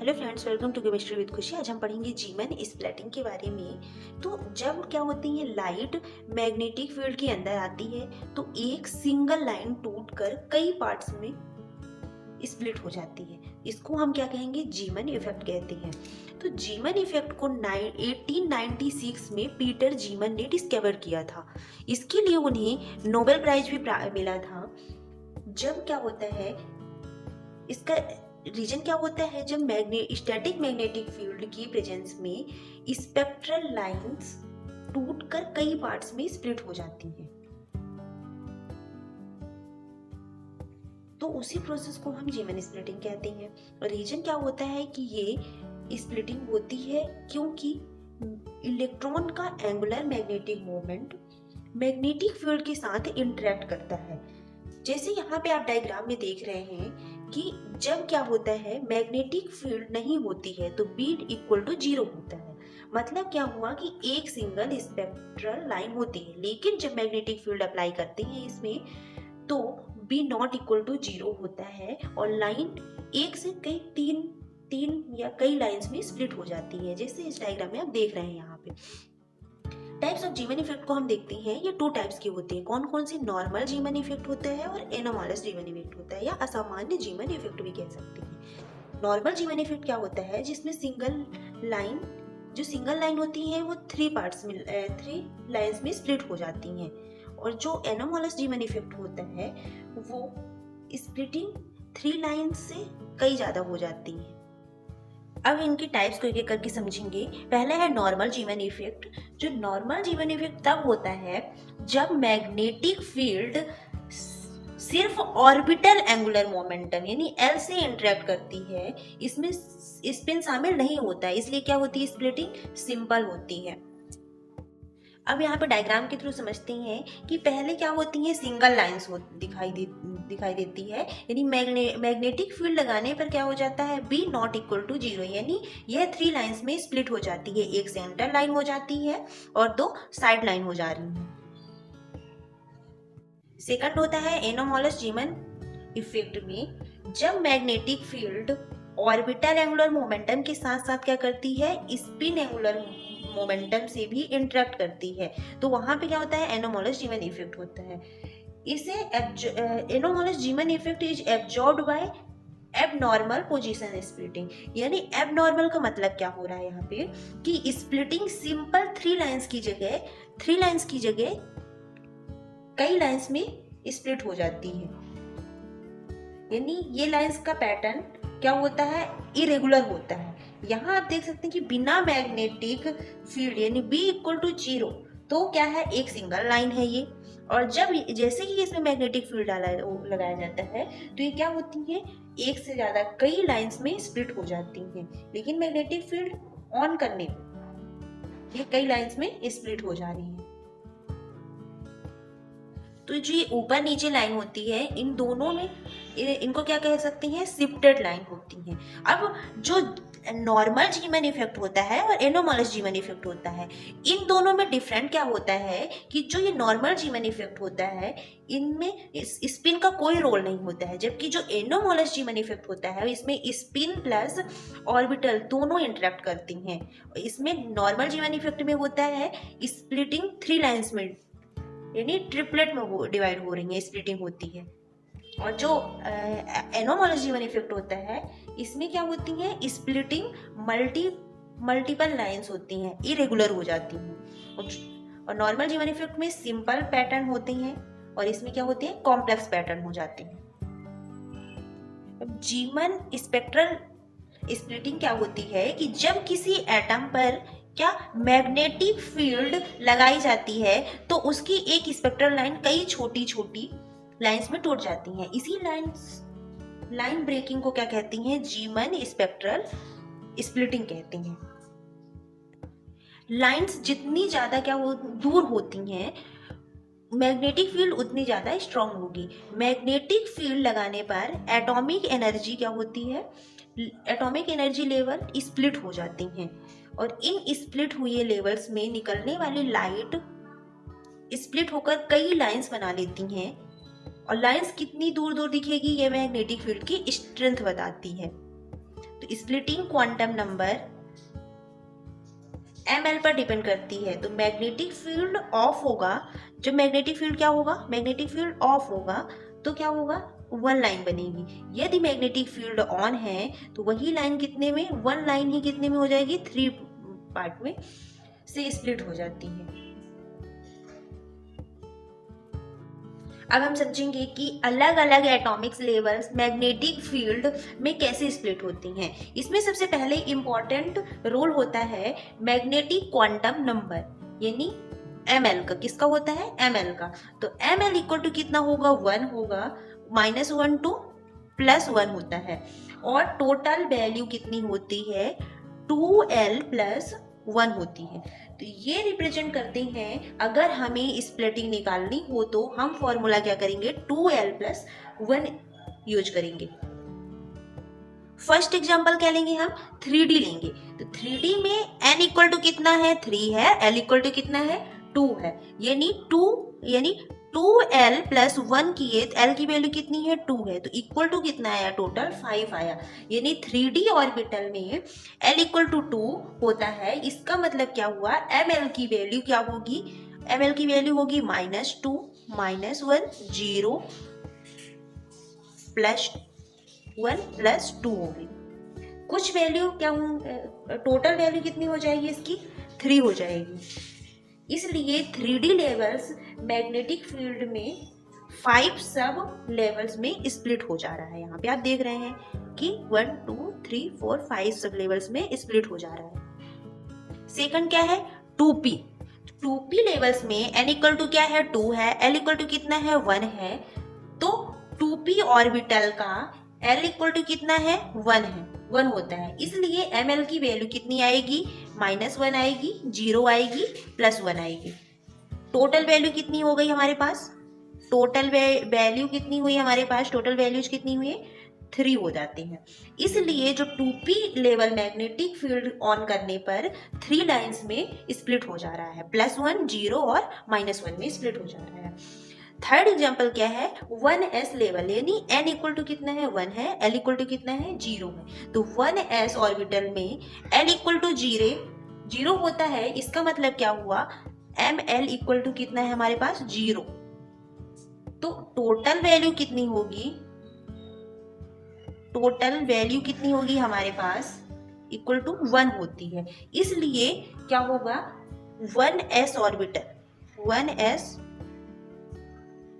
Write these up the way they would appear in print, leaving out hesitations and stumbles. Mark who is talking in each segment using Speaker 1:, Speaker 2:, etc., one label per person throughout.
Speaker 1: Hello friends, welcome to chemistry with Khushi. आज हम पढ़ेंगे जीवन स्प्लिटिंग के बारे में। तो जब क्या होती है, लाइट मैग्नेटिक फील्ड के अंदर आती है तो एक सिंगल लाइन टूटकर कई पार्ट्स में स्प्लिट हो जाती है। इसको हम क्या कहेंगे, जीवन इफेक्ट कहते हैं। तो जीवन इफेक्ट को 1896 में पीटर जीमन ने डिस्कवर किया था। इसके लिए उन्हें नोबेल प्राइज भी मिला था। जब क्या होता है, इसका रीजन क्या होता है, जब स्टैटिक मैग्नेटिक फील्ड की प्रेजेंस में स्पेक्ट्रल लाइंस टूटकर कई पार्ट्स में स्प्लिट हो जाती हैं। तो उसी प्रोसेस को हम जीवन स्प्लिटिंग कहते हैं। रीजन क्या होता है कि ये स्प्लिटिंग होती है क्योंकि इलेक्ट्रॉन का angular magnetic moment magnetic field के साथ इंटरेक्ट करता है। जैसे यहाँ पे आप डायग्राम में देख रहे हैं कि जब क्या होता है, मैग्नेटिक फील्ड नहीं होती है तो B इक्वल टू 0 होता है। मतलब क्या हुआ कि एक सिंगल स्पेक्ट्रल लाइन होती है, लेकिन जब मैग्नेटिक फील्ड अप्लाई करते हैं इसमें तो B नॉट इक्वल टू 0 होता है और लाइन एक से कई तीन या कई लाइंस में स्प्लिट हो जाती है, जैसे इस डायग्राम में आप देख रहे हैं। यहाँ पे टाइप्स ऑफ जीवन इफेक्ट को हम देखते हैं। ये 2 टाइप्स की होती है। कौन कौन सी? नॉर्मल जीवन इफेक्ट होता है और एनोमलस जीवन इफेक्ट होता है, या असामान्य जीवन इफेक्ट भी कह सकते हैं। नॉर्मल जीवन इफेक्ट क्या होता है, जिसमें सिंगल लाइन होती है वो 3 लाइंस में स्प्लिट हो जाती हैं। और जो एनोमलस जीवन इफेक्ट होता है वो स्प्लिटिंग 3 लाइंस से कई ज्यादा हो जाती है। अब इनकी टाइप्स को एक एक करके समझेंगे। पहला है नॉर्मल जीवन इफेक्ट। जो नॉर्मल जीवन इफेक्ट तब होता है जब मैग्नेटिक फील्ड सिर्फ ऑर्बिटल एंगुलर मोमेंटम यानी L से इंटरेक्ट करती है, इसमें स्पिन शामिल नहीं होता है, इसलिए क्या होती है, स्प्लिटिंग सिंपल होती है। अब यहाँ पे डायग्राम के थ्रू समझते हैं कि पहले क्या होती है, सिंगल लाइंस दिखाई देती है, यानी मैग्नेटिक फील्ड लगाने पर क्या हो जाता है, B नॉट इक्वल टू 0, यानी यह 3 लाइंस में स्प्लिट हो जाती है। एक सेंटर लाइन हो जाती है और 2 साइड लाइन हो जा रही है। सेकंड होता है एनोमलस जीवन इफेक्ट में जब magnetic filled orbital angular momentum के साथ साथ क्या करती है, स्पिन एंगुलर मोमेंटम से भी इंटरेक्ट करती है, तो वहां पे क्या होता है, एनोमलस जीवन इफेक्ट होता है। इसे एनोमलस जीवन effect is absorbed bye abnormal position splitting. यानी एबनॉर्मल का मतलब क्या हो रहा है यहाँ पे कि स्प्लिटिंग सिंपल 3 लाइंस की जगह कई लाइंस में स्प्लिट हो जाती है। यानी ये लाइंस का पैटर्न क्या होता है, इरेगुलर होता है। यहाँ आप देख सकते हैं कि बिना मैग्नेटिक फील्ड यानी B इक्वल टू 0 तो क्या है, एक सिंगल लाइन है ये। और जब जैसे ही इसमें मैग्नेटिक फील्ड लगाया जाता है तो ये क्या होती है, एक से ज्यादा कई लाइंस में स्प्लिट हो जाती हैं। लेकिन मैग्नेटिक फील्ड ऑन करने पर ये कई लाइंस में स्प्लिट हो जा रही है। तो जो ये ऊपर नीचे लाइन होती है, इन दोनों में इनको क्या कह सकते हैं, शिफ्टेड लाइन होती है। अब जो नॉर्मल जीवन इफेक्ट होता है और एनोमलस जीवन इफेक्ट होता है, इन दोनों में डिफरेंट क्या होता है कि जो ये नॉर्मल जीवन इफेक्ट होता है इनमें स्पिन का कोई रोल नहीं होता है, जबकि जो एनोमलस जीवन इफेक्ट होता है इसमें स्पिन प्लस ऑर्बिटल दोनों इंटरेक्ट करती हैं। इसमें नॉर्मल जीवन इफेक्ट में होता है स्प्लिटिंग 3 लाइंस में यानी ट्रिपलेट में डिवाइड हो रही है, स्प्लिटिंग होती है। और जो एनोमलस जीवन इफेक्ट होता है इसमें क्या होती है, स्प्लिटिंग मल्टीपल लाइंस होती हैं, इरेगुलर हो जाती हैं। और नॉर्मल जीवन इफेक्ट में सिंपल पैटर्न होते हैं और इसमें क्या होते हैं, कॉम्प्लेक्स पैटर्न हो जाते हैं। जीवन स्पेक्ट्रल स्प्लिटिंग क्या होती है कि जब किसी एटम पर क्या मैग्नेटिक फील्ड लगाई जाती है तो उसकी एक स्पेक्ट्रल लाइन कई छोटी छोटी लाइंस में टूट जाती हैं। इसी लाइन ब्रेकिंग को क्या कहती हैं, जीवन स्पेक्ट्रल स्प्लिटिंग कहते हैं। लाइंस जितनी ज्यादा क्या वो दूर होती हैं, मैग्नेटिक फील्ड उतनी ज्यादा स्ट्रांग होगी। मैग्नेटिक फील्ड लगाने पर एटॉमिक एनर्जी क्या होती है, एटॉमिक एनर्जी लेवल स्प्लिट हो जाती हैं और इन स्प्लिट हुए लेवल्स में निकलने वाली लाइट स्प्लिट होकर कई लाइंस बना लेती हैं। और लाइंस कितनी दूर दूर दिखेगी, ये मैग्नेटिक फील्ड की स्ट्रेंथ बताती है। तो स्प्लिटिंग क्वांटम नंबर ml पर डिपेंड करती है। तो मैग्नेटिक फील्ड ऑफ होगा, जब मैग्नेटिक फील्ड क्या होगा, मैग्नेटिक फील्ड ऑफ होगा तो क्या होगा, वन लाइन बनेगी। यदि मैग्नेटिक फील्ड ऑन है तो वही लाइन कितने में, वन लाइन ही कितने में हो जाएगी, 3 पार्ट में से स्प्लिट हो जाती है। अब हम समझेंगे कि अलग अलग एटॉमिक्स लेवल्स मैग्नेटिक फील्ड में कैसे स्प्लिट होती हैं। इसमें सबसे पहले इंपॉर्टेंट रोल होता है मैग्नेटिक क्वांटम नंबर, यानी ml का। किसका होता है, ml का। तो ml इक्वल टू कितना होगा, 1 होगा, -1 टू +1 होता है। और टोटल वैल्यू कितनी होती है, 2l + 1 होती है। तो ये रिप्रेजेंट करते हैं, अगर हमें स्प्लिटिंग निकालनी हो तो हम फॉर्मूला क्या करेंगे, 2l + 1 यूज करेंगे। फर्स्ट एग्जांपल क्या लेंगे हम, 3D लेंगे। तो 3D में n इक्वल टू कितना है, 3 है, l इक्वल टू कितना है, 2 है, यानी 2l + 1 किए, l की वैल्यू कितनी है, 2 है, तो इक्वल टू कितना आया, टोटल 5 आया। यानी 3D ऑर्बिटल में l इक्वल टू 2 होता है। इसका मतलब क्या हुआ, ml की वैल्यू क्या होगी, ml की वैल्यू होगी -2 -1 0 +1 + 2 होगी। कुछ वैल्यू क्या होंगे, टोटल वैल्यू कितनी हो जाएगी इसकी, 3 हो जाएगी। इसलिए 3D लेवल्स मैग्नेटिक फील्ड में 5 सब लेवल्स में स्प्लिट हो जा रहा है। यहाँ पे आप देख रहे हैं कि 1 2 3 4 5 सब लेवल्स में स्प्लिट हो जा रहा है। सेकंड क्या है, 2p। 2p लेवल्स में n इक्वल टू क्या है, 2 है, l इक्वल टू कितना है, 1 है। तो 2p ऑर्बिटल का l इक्वल टू कितना है, 1 है, 1 होता है। इसलिए ml की वैल्यू कितनी आएगी, -1 आएगी, 0 आएगी, +1 आएगी। टोटल वैल्यू कितनी हो गई हमारे पास, टोटल वैल्यू कितनी हुई हमारे पास, टोटल वैल्यूज कितनी हुई, 3 हो जाती हैं। इसलिए जो 2p level magnetic field on करने पर 3 लाइंस में स्प्लिट हो जा रहा है, +1 0 और -1 में स्प्लिट हो जा रहा है। थर्ड एग्जाम्पल क्या है, 1s लेवल, यानी n इक्वल टू कितना है, 1 है, l इक्वल टू कितना है, 0 है। तो 1s ऑर्बिटल में l इक्वल टू 0 होता है। इसका मतलब क्या हुआ, ml इक्वल टू कितना है हमारे पास, 0। तो टोटल वैल्यू कितनी होगी, टोटल वैल्यू कितनी होगी हमारे पास, इक्वल टू 1 होती है। इसलिए क्या होगा, 1s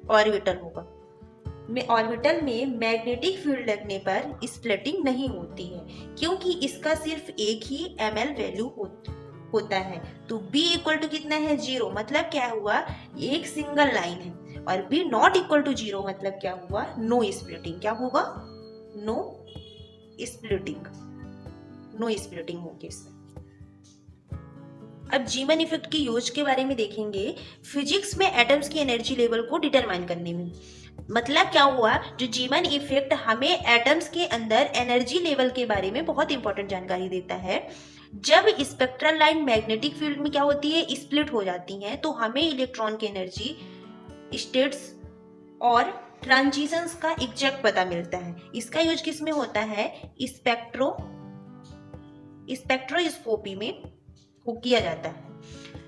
Speaker 1: ऑर्बिटल होगा। में ऑर्बिटल में मैग्नेटिक फील्ड लगने पर स्प्लिटिंग नहीं होती है, क्योंकि इसका सिर्फ एक ही ml वैल्यू होता है। तो b इक्वल टू कितना है, 0, मतलब क्या हुआ, एक सिंगल लाइन है। और b नॉट इक्वल टू 0 मतलब क्या हुआ, नो स्प्लिटिंग। क्या होगा, नो स्प्लिटिंग होगी इसमें। अब जीमन इफेक्ट की यूज के बारे में देखेंगे, फिजिक्स में एटम्स की एनर्जी लेवल को डिटरमाइन करने में। मतलब क्या हुआ, जो जीमन इफेक्ट हमें एटम्स के अंदर एनर्जी लेवल के बारे में बहुत इंपॉर्टेंट जानकारी देता है। जब स्पेक्ट्रल लाइन मैग्नेटिक फील्ड में क्या होती है, स्प्लिट हो जाती हैं, तो हमें इलेक्ट्रॉन की एनर्जी स्टेट्स और ट्रांजिशंस का एग्जैक्ट पता मिलता है। इसका यूज किस में होता है, स्पेक्ट्रोस्कोपी में किया जाता है।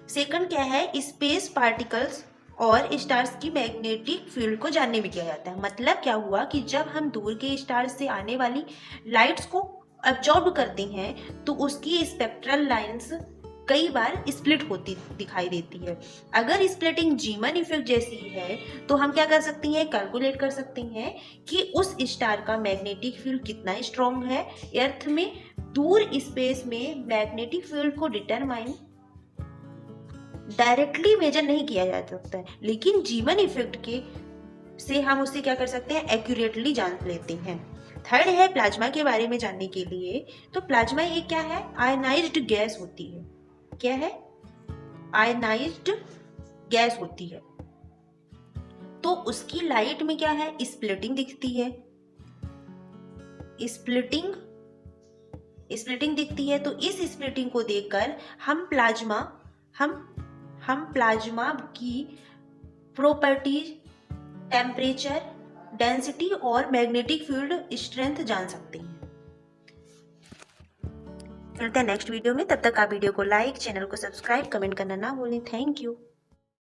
Speaker 1: सेकंड क्या है, स्पेस पार्टिकल्स और स्टार्स की मैग्नेटिक फील्ड को जानने में किया जाता है। मतलब क्या हुआ कि जब हम दूर के स्टार्स से आने वाली लाइट्स को अब्जॉर्ब करते हैं तो उसकी स्पेक्ट्रल लाइंस कई बार स्प्लिट होती दिखाई देती है। अगर स्प्लिटिंग जीमन इफेक्ट जैसी है तो हम क्या कर सकते हैं, कैलकुलेट कर सकते हैं कि उस स्टार का मैग्नेटिक फील्ड कितना स्ट्रॉन्ग है। अर्थ में दूर स्पेस में मैग्नेटिक फील्ड को डिटरमाइन डायरेक्टली मेजर नहीं किया जा सकता है, लेकिन जीमन इफेक्ट के से हम उससे क्या कर सकते हैं, एक्यूरेटली जान लेते हैं। थर्ड है प्लाज्मा के बारे में जानने के लिए। तो प्लाज्मा ये क्या है, आयनाइज्ड गैस होती है। क्या है, आयनाइज्ड गैस होती है। तो उसकी लाइट में क्या है, स्प्लिटिंग दिखती है, स्प्लिटिंग दिखती है। तो इस स्प्लिटिंग को देखकर हम प्लाज्मा की प्रॉपर्टीज, टेम्परेचर, डेंसिटी और मैग्नेटिक फील्ड स्ट्रेंथ जान सकते हैं। मिलते हैं नेक्स्ट वीडियो में। तब तक आप वीडियो को लाइक, चैनल को सब्सक्राइब, कमेंट करना ना भूलें। Thank you.